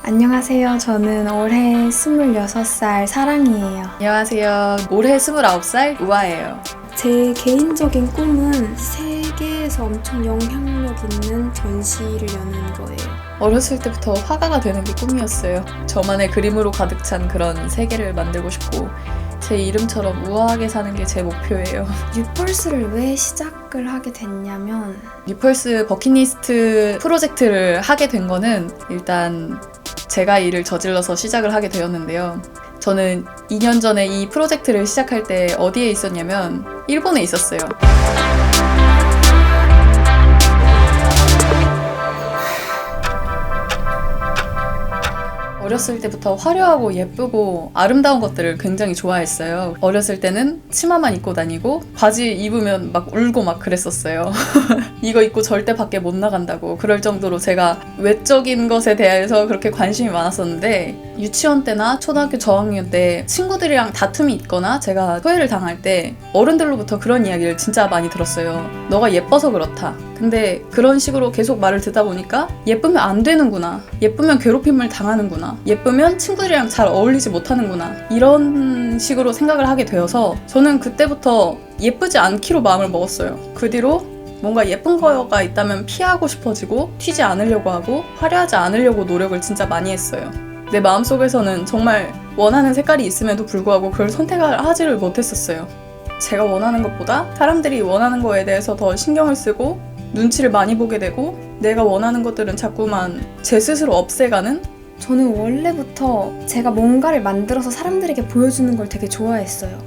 안녕하세요. 저는 올해 26살 사랑이에요. 안녕하세요. 올해 29살 우아예요. 제 개인적인 꿈은 세계에서 엄청 영향력 있는 전시를 여는 거예요. 어렸을 때부터 화가가 되는 게 꿈이었어요. 저만의 그림으로 가득 찬 그런 세계를 만들고 싶고 제 이름처럼 우아하게 사는 게 제 목표예요. 뉴펄스를 왜 시작을 하게 됐냐면 뉴펄스 버킷리스트 프로젝트를 하게 된 거는 일단 제가 일을 저질러서 시작을 하게 되었는데요. 저는 2년 전에 이 프로젝트를 시작할 때 어디에 있었냐면 일본에 있었어요. 어렸을 때부터 화려하고 예쁘고 아름다운 것들을 굉장히 좋아했어요. 어렸을 때는 치마만 입고 다니고 바지 입으면 막 울고 막 그랬었어요. 이거 입고 절대 밖에 못 나간다고 그럴 정도로 제가 외적인 것에 대해서 그렇게 관심이 많았었는데 유치원 때나 초등학교 저학년 때 친구들이랑 다툼이 있거나 제가 소외를 당할 때 어른들로부터 그런 이야기를 진짜 많이 들었어요. 너가 예뻐서 그렇다. 근데 그런 식으로 계속 말을 듣다 보니까 예쁘면 안 되는구나. 예쁘면 괴롭힘을 당하는구나. 예쁘면 친구들이랑 잘 어울리지 못하는구나. 이런 식으로 생각을 하게 되어서 저는 그때부터 예쁘지 않기로 마음을 먹었어요. 그 뒤로 뭔가 예쁜 거가 있다면 피하고 싶어지고 튀지 않으려고 하고 화려하지 않으려고 노력을 진짜 많이 했어요. 내 마음속에서는 정말 원하는 색깔이 있음에도 불구하고 그걸 선택을 하지를 못했었어요. 제가 원하는 것보다 사람들이 원하는 거에 대해서 더 신경을 쓰고 눈치를 많이 보게 되고 내가 원하는 것들은 자꾸만 제 스스로 없애가는? 저는 원래부터 제가 뭔가를 만들어서 사람들에게 보여주는 걸 되게 좋아했어요.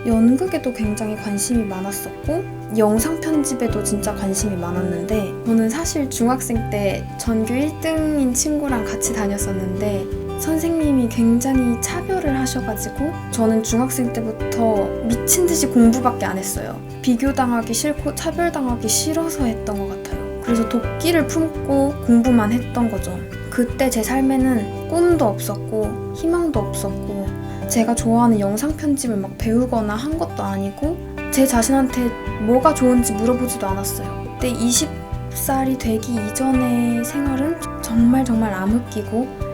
연극에도 굉장히 관심이 많았었고 영상 편집에도 진짜 관심이 많았는데 저는 사실 중학생 때 전교 1등인 친구랑 같이 다녔었는데 선생님이 굉장히 차별을 하셔가지고 저는 중학생 때부터 미친 듯이 공부밖에 안 했어요. 비교당하기 싫고 차별당하기 싫어서 했던 것 같아요. 그래서 도끼를 품고 공부만 했던 거죠. 그때 제 삶에는 꿈도 없었고 희망도 없었고 제가 좋아하는 영상 편집을 막 배우거나 한 것도 아니고 제 자신한테 뭐가 좋은지 물어보지도 않았어요. 그때 20살이 되기 이전의 생활은 정말 암흑기고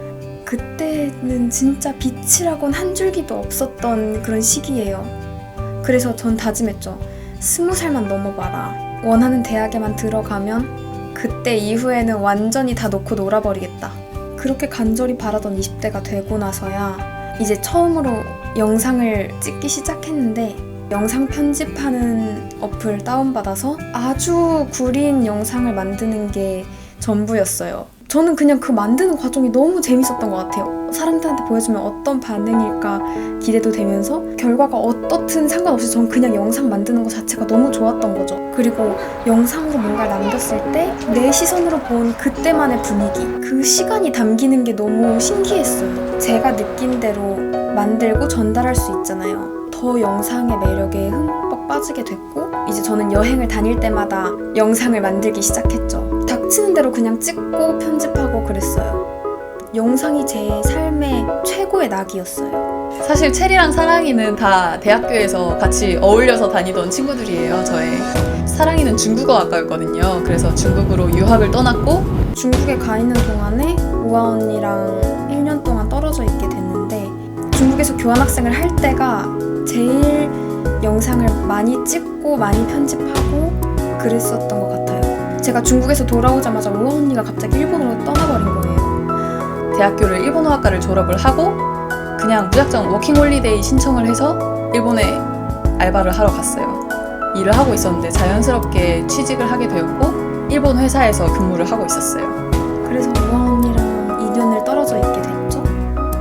그때는 진짜 빛이라곤 한 줄기도 없었던 그런 시기예요. 그래서 전 다짐했죠. 20살만 넘어봐라. 원하는 대학에만 들어가면 그때 이후에는 완전히 다 놓고 놀아버리겠다. 그렇게 간절히 바라던 20대가 되고 나서야 이제 처음으로 영상을 찍기 시작했는데 영상 편집하는 어플 다운받아서 아주 구린 영상을 만드는 게 전부였어요. 저는 그냥 그 만드는 과정이 너무 재밌었던 것 같아요. 사람들한테 보여주면 어떤 반응일까 기대도 되면서 결과가 어떻든 상관없이 전 그냥 영상 만드는 것 자체가 너무 좋았던 거죠. 그리고 영상으로 뭔가를 남겼을 때 내 시선으로 본 그때만의 분위기, 그 시간이 담기는 게 너무 신기했어요. 제가 느낀 대로 만들고 전달할 수 있잖아요. 더 영상의 매력에 흠뻑 빠지게 됐고 이제 저는 여행을 다닐 때마다 영상을 만들기 시작했죠. 닥치는 대로 그냥 찍고 편집하고 그랬어요. 영상이 제 삶의 최고의 낙이었어요. 사실 체리랑 사랑이는 다 대학교에서 같이 어울려서 다니던 친구들이에요. 저의 사랑이는 중국어학과였거든요. 그래서 중국으로 유학을 떠났고 중국에 가 있는 동안에 우아 언니랑 1년 동안 떨어져 있게 됐는데 중국에서 교환학생을 할 때가 제일 영상을 많이 찍고 많이 편집하고 그랬었던 것 같아요. 제가 중국에서 돌아오자마자 우아 언니가 갑자기 일본으로 떠나버린 거예요. 대학교를 일본어학과를 졸업을 하고 그냥 무작정 워킹홀리데이 신청을 해서 일본에 알바를 하러 갔어요. 일을 하고 있었는데 자연스럽게 취직을 하게 되었고 일본 회사에서 근무를 하고 있었어요. 그래서 우아 언니랑 2년을 떨어져 있게 됐죠.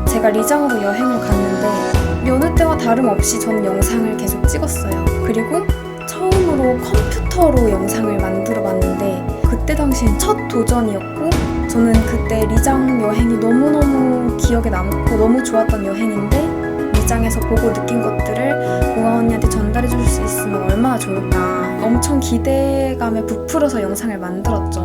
제가 리장으로 여행을 갔는데 여느 때와 다름없이 저는 영상을 계속 찍었어요. 그리고 처음으로 컴퓨터로 영상을 만들어 봤는데 그때 당시엔 첫 도전이었고 저는 그때 리장 여행이 너무너무 기억에 남고 너무 좋았던 여행인데 리장에서 보고 느낀 것들을 우아 언니한테 전달해 줄 수 있으면 얼마나 좋을까. 엄청 기대감에 부풀어서 영상을 만들었죠.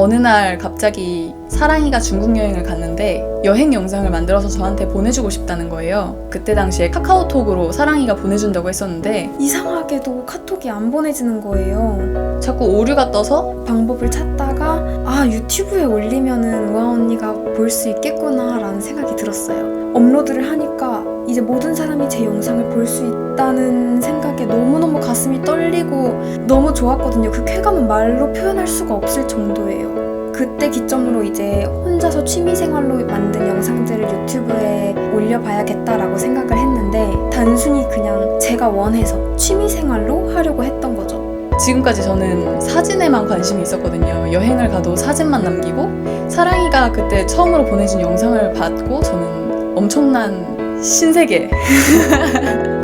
어느 날 갑자기 사랑이가 중국 여행을 갔는데 여행 영상을 만들어서 저한테 보내주고 싶다는 거예요. 그때 당시에 카카오톡으로 사랑이가 보내준다고 했었는데 이상하게도 카톡이 안 보내지는 거예요. 자꾸 오류가 떠서 방법을 찾다가 유튜브에 올리면은 우아 언니가 볼 수 있겠구나 라는 생각이 들었어요. 업로드를 하니까 이제 모든 사람이 제 영상을 볼 수 있다는 생각에 너무너무 가슴이 떨리고 너무 좋았거든요. 그 쾌감은 말로 표현할 수가 없을 정도예요. 그때 기점으로 이제 혼자서 취미생활로 만든 영상들을 유튜브에 올려봐야겠다라고 생각을 했는데 단순히 그냥 제가 원해서 취미생활로 하려고 했던 거죠. 지금까지 저는 사진에만 관심이 있었거든요. 여행을 가도 사진만 남기고 사랑이가 그때 처음으로 보내준 영상을 받고 저는 엄청난 신세계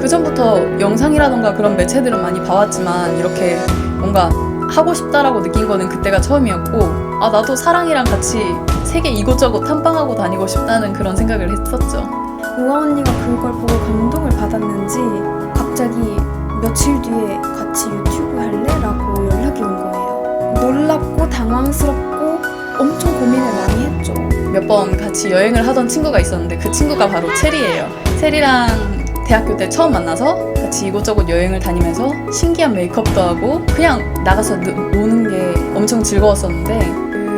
그 전부터 영상이라던가 그런 매체들은 많이 봐왔지만 이렇게 뭔가 하고 싶다라고 느낀 거는 그때가 처음이었고 나도 사랑이랑 같이 세계 이곳저곳 탐방하고 다니고 싶다는 그런 생각을 했었죠. 우아 언니가 그걸 보고 감동을 받았는지 갑자기 며칠 뒤에 같이 유튜브 할래? 라고 연락이 온 거예요. 놀랍고 당황스럽고 엄청 고민을 많이 했죠. 몇 번 같이 여행을 하던 친구가 있었는데 그 친구가 바로 체리예요. 체리랑 대학교 때 처음 만나서 같이 이곳저곳 여행을 다니면서 신기한 메이크업도 하고 그냥 나가서 노는 게 엄청 즐거웠었는데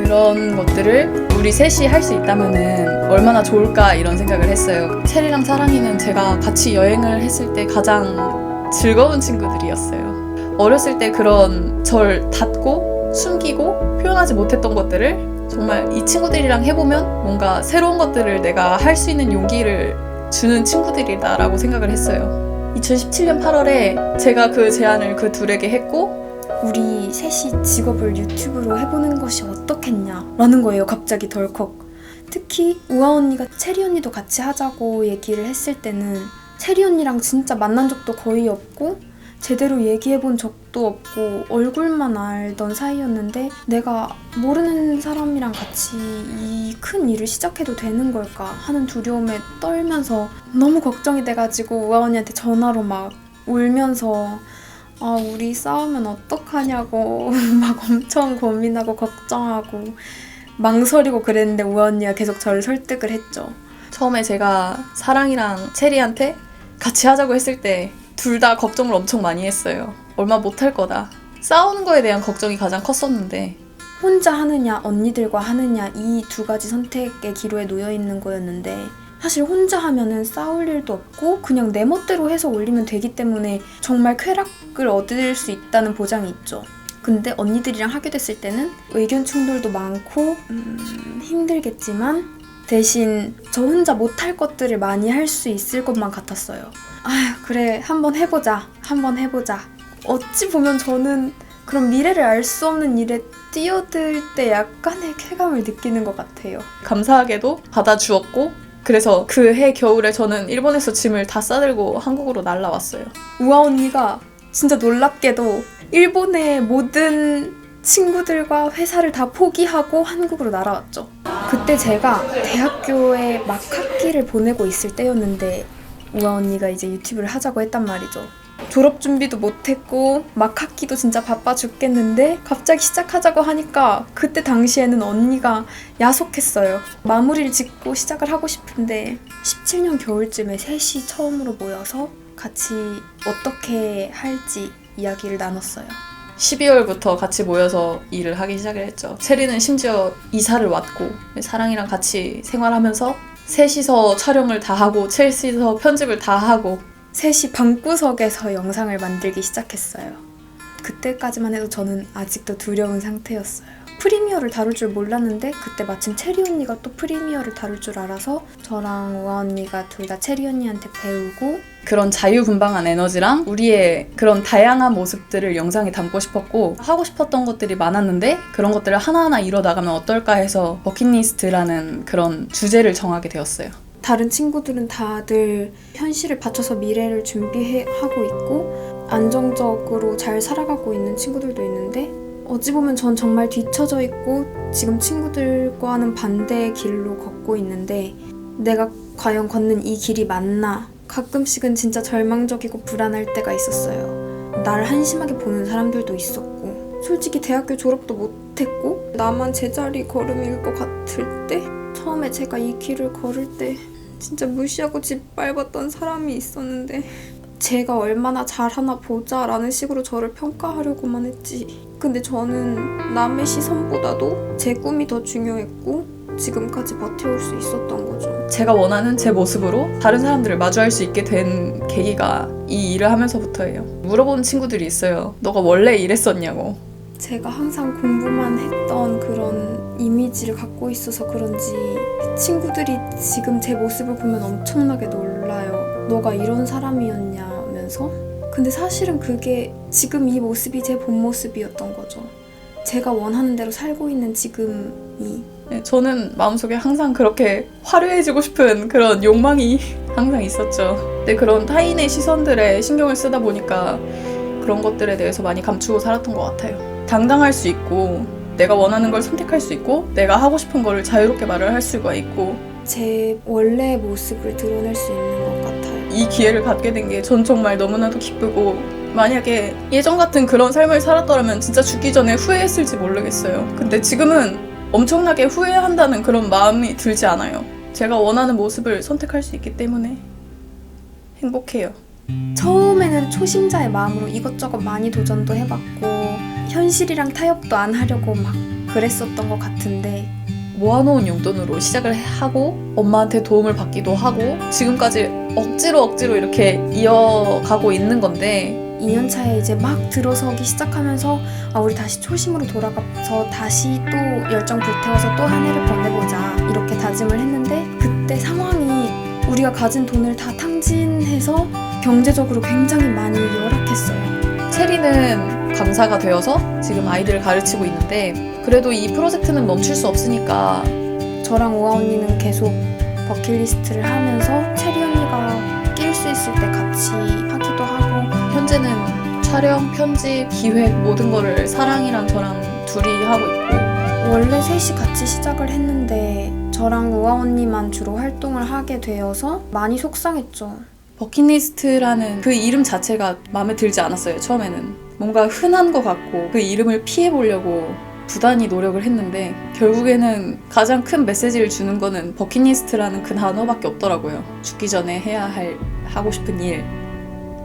그런 것들을 우리 셋이 할 수 있다면은 얼마나 좋을까 이런 생각을 했어요. 체리랑 사랑이는 제가 같이 여행을 했을 때 가장 즐거운 친구들이었어요. 어렸을 때 그런 절 닫고 숨기고 표현하지 못했던 것들을 정말 이 친구들이랑 해보면 뭔가 새로운 것들을 내가 할 수 있는 용기를 주는 친구들이다라고 생각을 했어요. 2017년 8월에 제가 그 제안을 그 둘에게 했고 우리 셋이 직업을 유튜브로 해보는 것이 어떻겠냐 라는 거예요. 갑자기 덜컥. 특히 우아 언니가 체리 언니도 같이 하자고 얘기를 했을 때는 체리 언니랑 진짜 만난 적도 거의 없고 제대로 얘기해본 적도 없고 얼굴만 알던 사이였는데 내가 모르는 사람이랑 같이 이 큰 일을 시작해도 되는 걸까 하는 두려움에 떨면서 너무 걱정이 돼가지고 우아 언니한테 전화로 막 울면서 우리 싸우면 어떡하냐고 막 엄청 고민하고 걱정하고 망설이고 그랬는데 우아 언니가 계속 저를 설득을 했죠. 처음에 제가 사랑이랑 체리한테 같이 하자고 했을 때 둘 다 걱정을 엄청 많이 했어요. 얼마 못할 거다. 싸우는 거에 대한 걱정이 가장 컸었는데 혼자 하느냐 언니들과 하느냐 이 두 가지 선택의 기로에 놓여 있는 거였는데 사실 혼자 하면은 싸울 일도 없고 그냥 내 멋대로 해서 올리면 되기 때문에 정말 쾌락을 얻을 수 있다는 보장이 있죠. 근데 언니들이랑 하게 됐을 때는 의견 충돌도 많고 힘들겠지만 대신 저 혼자 못할 것들을 많이 할 수 있을 것만 같았어요. 그래 한번 해보자. 어찌 보면 저는 그런 미래를 알 수 없는 일에 뛰어들 때 약간의 쾌감을 느끼는 것 같아요. 감사하게도 받아주었고 그래서 그 해 겨울에 저는 일본에서 짐을 다 싸들고 한국으로 날라왔어요. 우아 언니가 진짜 놀랍게도 일본의 모든 친구들과 회사를 다 포기하고 한국으로 날아왔죠. 그때 제가 대학교에 막 학기를 보내고 있을 때였는데 우아 언니가 이제 유튜브를 하자고 했단 말이죠. 졸업 준비도 못했고 막 학기도 진짜 바빠 죽겠는데 갑자기 시작하자고 하니까 그때 당시에는 언니가 야속했어요. 마무리를 짓고 시작을 하고 싶은데 17년 겨울쯤에 셋이 처음으로 모여서 같이 어떻게 할지 이야기를 나눴어요. 12월부터 같이 모여서 일을 하기 시작을 했죠. 체리는 심지어 이사를 왔고 사랑이랑 같이 생활하면서 셋이서 촬영을 다 하고 셋이서 편집을 다 하고 셋이 방구석에서 영상을 만들기 시작했어요. 그때까지만 해도 저는 아직도 두려운 상태였어요. 프리미어를 다룰 줄 몰랐는데 그때 마침 체리 언니가 또 프리미어를 다룰 줄 알아서 저랑 우아 언니가 둘 다 체리 언니한테 배우고 그런 자유분방한 에너지랑 우리의 그런 다양한 모습들을 영상에 담고 싶었고 하고 싶었던 것들이 많았는데 그런 것들을 하나하나 이뤄나가면 어떨까 해서 버킷리스트라는 그런 주제를 정하게 되었어요. 다른 친구들은 다들 현실을 바쳐서 미래를 준비하고 있고 안정적으로 잘 살아가고 있는 친구들도 있는데 어찌 보면 전 정말 뒤처져 있고 지금 친구들과는 반대의 길로 걷고 있는데 내가 과연 걷는 이 길이 맞나? 가끔씩은 진짜 절망적이고 불안할 때가 있었어요. 나를 한심하게 보는 사람들도 있었고 솔직히 대학교 졸업도 못했고 나만 제자리 걸음일 것 같을 때, 처음에 제가 이 길을 걸을 때 진짜 무시하고 짓밟았던 사람이 있었는데, 제가 얼마나 잘하나 보자 라는 식으로 저를 평가하려고만 했지. 근데 저는 남의 시선보다도 제 꿈이 더 중요했고 지금까지 버텨올 수 있었던 거죠. 제가 원하는 제 모습으로 다른 사람들을 마주할 수 있게 된 계기가 이 일을 하면서부터예요. 물어보는 친구들이 있어요. 너가 원래 이랬었냐고. 제가 항상 공부만 했던 그런 이미지를 갖고 있어서 그런지 친구들이 지금 제 모습을 보면 엄청나게 놀라요. 너가 이런 사람이었냐면서. 근데 사실은 그게 지금 이 모습이 제 본 모습이었던 거죠. 제가 원하는 대로 살고 있는 지금이. 네, 저는 마음속에 항상 그렇게 화려해지고 싶은 그런 욕망이 항상 있었죠. 근데 그런 타인의 시선들에 신경을 쓰다 보니까 그런 것들에 대해서 많이 감추고 살았던 것 같아요. 당당할 수 있고 내가 원하는 걸 선택할 수 있고 내가 하고 싶은 거를 자유롭게 말을 할 수가 있고 제 원래 모습을 드러낼 수 있는 것 같아요. 이 기회를 갖게 된 게 전 정말 너무나도 기쁘고 만약에 예전 같은 그런 삶을 살았더라면 진짜 죽기 전에 후회했을지 모르겠어요. 근데 지금은 엄청나게 후회한다는 그런 마음이 들지 않아요. 제가 원하는 모습을 선택할 수 있기 때문에 행복해요. 처음에는 초심자의 마음으로 이것저것 많이 도전도 해봤고 현실이랑 타협도 안 하려고 막 그랬었던 것 같은데 모아놓은 용돈으로 시작을 하고 엄마한테 도움을 받기도 하고 지금까지 억지로 이렇게 이어가고 있는 건데 2년 차에 이제 막 들어서기 시작하면서 우리 다시 초심으로 돌아가서 다시 또 열정 불태워서 또 한 해를 보내보자 이렇게 다짐을 했는데 그때 상황이 우리가 가진 돈을 다 탕진해서 경제적으로 굉장히 많이 열악했어요. 체리는 강사가 되어서 지금 아이들을 가르치고 있는데 그래도 이 프로젝트는 멈출 수 없으니까 저랑 우아 언니는 계속 버킷리스트를 하면서 체리 언니가 낄 수 있을 때 같이 하기도 하고 현재는 촬영, 편집, 기획 모든 거를 사랑이랑 저랑 둘이 하고 있고 원래 셋이 같이 시작을 했는데 저랑 우아 언니만 주로 활동을 하게 되어서 많이 속상했죠. 버킷리스트라는 그 이름 자체가 마음에 들지 않았어요. 처음에는 뭔가 흔한 것 같고 그 이름을 피해보려고 부단히 노력을 했는데 결국에는 가장 큰 메시지를 주는 거는 버킷리스트라는 그 단어밖에 없더라고요. 죽기 전에 해야 할 하고 싶은 일,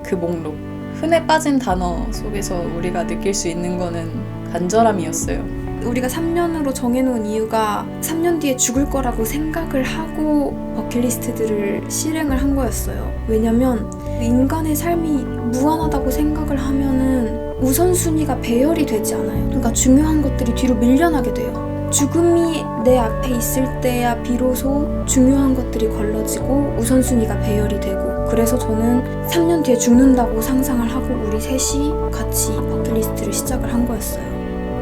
그 목록. 흔해 빠진 단어 속에서 우리가 느낄 수 있는 거는 간절함이었어요. 우리가 3년으로 정해놓은 이유가 3년 뒤에 죽을 거라고 생각을 하고 버킷리스트들을 실행을 한 거였어요. 왜냐면 인간의 삶이 무한하다고 생각을 하면은 우선순위가 배열이 되지 않아요. 그러니까 중요한 것들이 뒤로 밀려나게 돼요. 죽음이 내 앞에 있을 때야 비로소 중요한 것들이 걸러지고 우선순위가 배열이 되고 그래서 저는 3년 뒤에 죽는다고 상상을 하고 우리 셋이 같이 버킷리스트를 시작을 한 거였어요.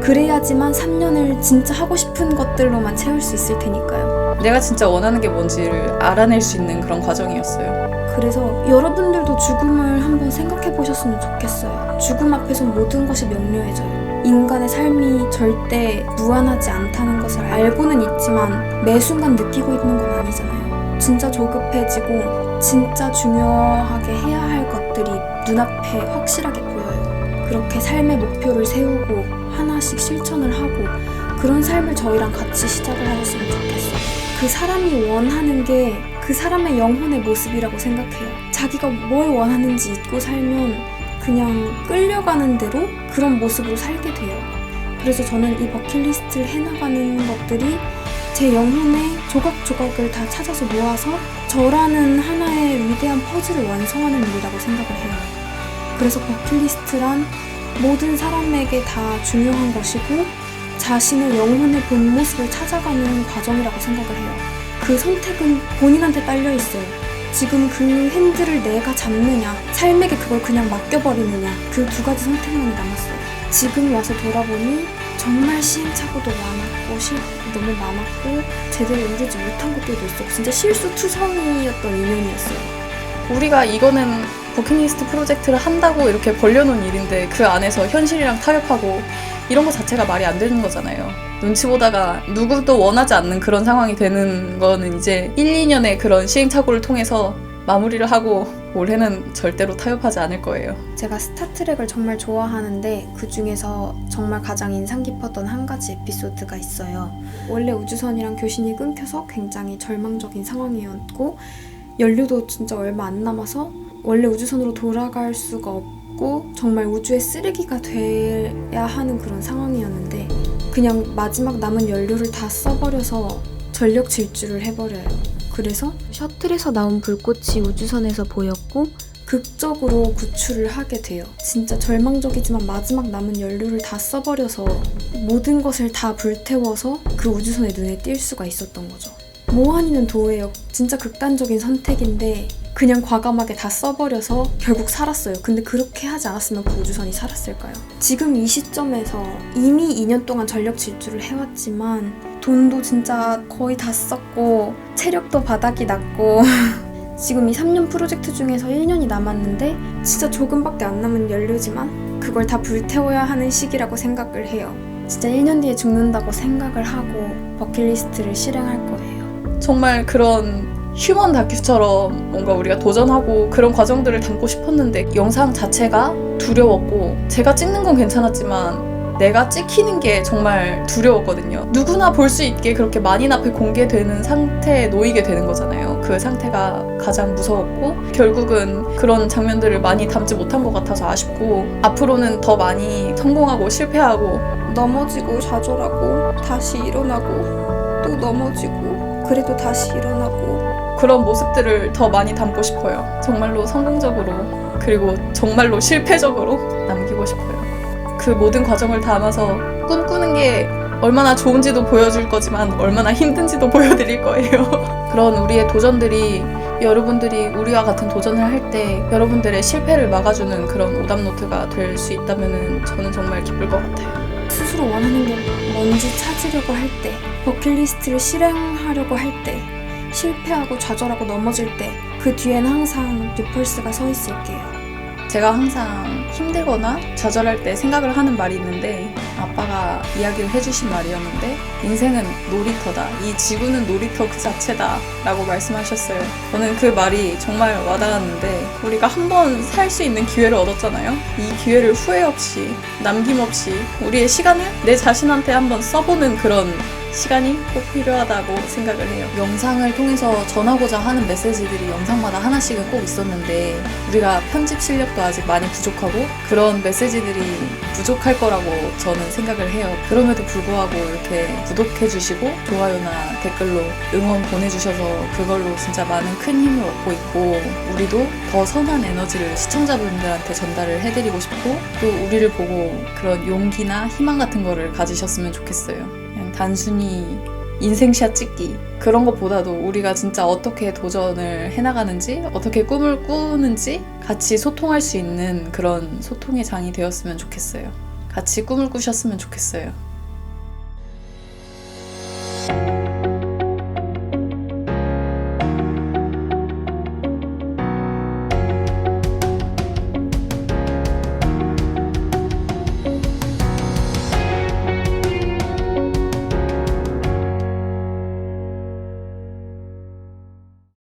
그래야지만 3년을 진짜 하고 싶은 것들로만 채울 수 있을 테니까요. 내가 진짜 원하는 게 뭔지를 알아낼 수 있는 그런 과정이었어요. 그래서 여러분들도 죽음을 한번 생각해 보셨으면 좋겠어요. 죽음 앞에선 모든 것이 명료해져요. 인간의 삶이 절대 무한하지 않다는 것을 알고는 있지만 매 순간 느끼고 있는 건 아니잖아요. 진짜 조급해지고 진짜 중요하게 해야 할 것들이 눈앞에 확실하게 보여요. 그렇게 삶의 목표를 세우고 하나씩 실천을 하고 그런 삶을 저희랑 같이 시작을 하셨으면 좋겠어요. 그 사람이 원하는 게 그 사람의 영혼의 모습이라고 생각해요. 자기가 뭘 원하는지 잊고 살면 그냥 끌려가는 대로 그런 모습으로 살게 돼요. 그래서 저는 이 버킷리스트를 해나가는 것들이 제 영혼의 조각조각을 다 찾아서 모아서 저라는 하나의 위대한 퍼즐을 완성하는 일이라고 생각을 해요. 그래서 버킷리스트란 모든 사람에게 다 중요한 것이고 자신의 영혼의 본 모습을 찾아가는 과정이라고 생각을 해요. 그 선택은 본인한테 딸려 있어요. 지금 그 핸들을 내가 잡느냐, 삶에게 그걸 그냥 맡겨버리느냐, 그 두 가지 선택만이 남았어요. 지금 와서 돌아보니 정말 시행착오도 많았고 실패도 너무 많았고 제대로 이루지 못한 것들도 있었고 진짜 실수투성이었던 2년이었어요. 우리가 이거는 버킷리스트 프로젝트를 한다고 이렇게 벌려놓은 일인데 그 안에서 현실이랑 타협하고 이런 거 자체가 말이 안 되는 거잖아요. 눈치 보다가 누구도 원하지 않는 그런 상황이 되는 거는 이제 1, 2년의 그런 시행착오를 통해서 마무리를 하고 올해는 절대로 타협하지 않을 거예요. 제가 스타트rek을 정말 좋아하는데 그 중에서 정말 가장 인상 깊었던 한 가지 에피소드가 있어요. 원래 우주선이랑 교신이 끊겨서 굉장히 절망적인 상황이었고 연료도 진짜 얼마 안 남아서 원래 우주선으로 돌아갈 수가 없고 정말 우주의 쓰레기가 돼야 하는 그런 상황이었는데 그냥 마지막 남은 연료를 다 써버려서 전력 질주를 해버려요. 그래서 셔틀에서 나온 불꽃이 우주선에서 보였고 극적으로 구출을 하게 돼요. 진짜 절망적이지만 마지막 남은 연료를 다 써버려서 모든 것을 다 불태워서 그 우주선의 눈에 띌 수가 있었던 거죠. 모하니는 도예요. 진짜 극단적인 선택인데 그냥 과감하게 다 써버려서 결국 살았어요. 근데 그렇게 하지 않았으면 그 우주선이 살았을까요? 지금 이 시점에서 이미 2년 동안 전력 질주를 해왔지만 돈도 진짜 거의 다 썼고 체력도 바닥이 났고 지금 이 3년 프로젝트 중에서 1년이 남았는데 진짜 조금밖에 안 남은 연료지만 그걸 다 불태워야 하는 시기라고 생각을 해요. 진짜 1년 뒤에 죽는다고 생각을 하고 버킷리스트를 실행할 거예요. 정말 그런 휴먼 다큐처럼 뭔가 우리가 도전하고 그런 과정들을 담고 싶었는데 영상 자체가 두려웠고 제가 찍는 건 괜찮았지만 내가 찍히는 게 정말 두려웠거든요. 누구나 볼 수 있게 그렇게 만인 앞에 공개되는 상태에 놓이게 되는 거잖아요. 그 상태가 가장 무서웠고 결국은 그런 장면들을 많이 담지 못한 것 같아서 아쉽고 앞으로는 더 많이 성공하고 실패하고 넘어지고 좌절하고 다시 일어나고 또 넘어지고 그래도 다시 일어나고 그런 모습들을 더 많이 담고 싶어요. 정말로 성공적으로 그리고 정말로 실패적으로 남기고 싶어요. 그 모든 과정을 담아서 꿈꾸는 게 얼마나 좋은지도 보여줄 거지만 얼마나 힘든지도 보여드릴 거예요. 그런 우리의 도전들이 여러분들이 우리와 같은 도전을 할 때 여러분들의 실패를 막아주는 그런 오답노트가 될 수 있다면 저는 정말 기쁠 것 같아요. 스스로 원하는 게 뭔지 찾으려고 할 때, 버킷리스트를 실행하려고 할 때, 실패하고 좌절하고 넘어질 때 그 뒤에는 항상 리펄스가 서 있을게요. 제가 항상 힘들거나 좌절할 때 생각을 하는 말이 있는데 아빠가 이야기를 해주신 말이었는데 인생은 놀이터다. 이 지구는 놀이터 그 자체다 라고 말씀하셨어요. 저는 그 말이 정말 와닿았는데 우리가 한 번 살 수 있는 기회를 얻었잖아요. 이 기회를 후회 없이 남김없이 우리의 시간을 내 자신한테 한번 써보는 그런 시간이 꼭 필요하다고 생각을 해요. 영상을 통해서 전하고자 하는 메시지들이 영상마다 하나씩은 꼭 있었는데 우리가 편집 실력도 아직 많이 부족하고 그런 메시지들이 부족할 거라고 저는 생각을 해요. 그럼에도 불구하고 이렇게 구독해주시고 좋아요나 댓글로 응원 보내주셔서 그걸로 진짜 많은 큰 힘을 얻고 있고 우리도 더 선한 에너지를 시청자분들한테 전달을 해드리고 싶고 또 우리를 보고 그런 용기나 희망 같은 거를 가지셨으면 좋겠어요. 그냥 단순히 인생샷 찍기 그런 것보다도 우리가 진짜 어떻게 도전을 해나가는지 어떻게 꿈을 꾸는지 같이 소통할 수 있는 그런 소통의 장이 되었으면 좋겠어요. 같이 꿈을 꾸셨으면 좋겠어요.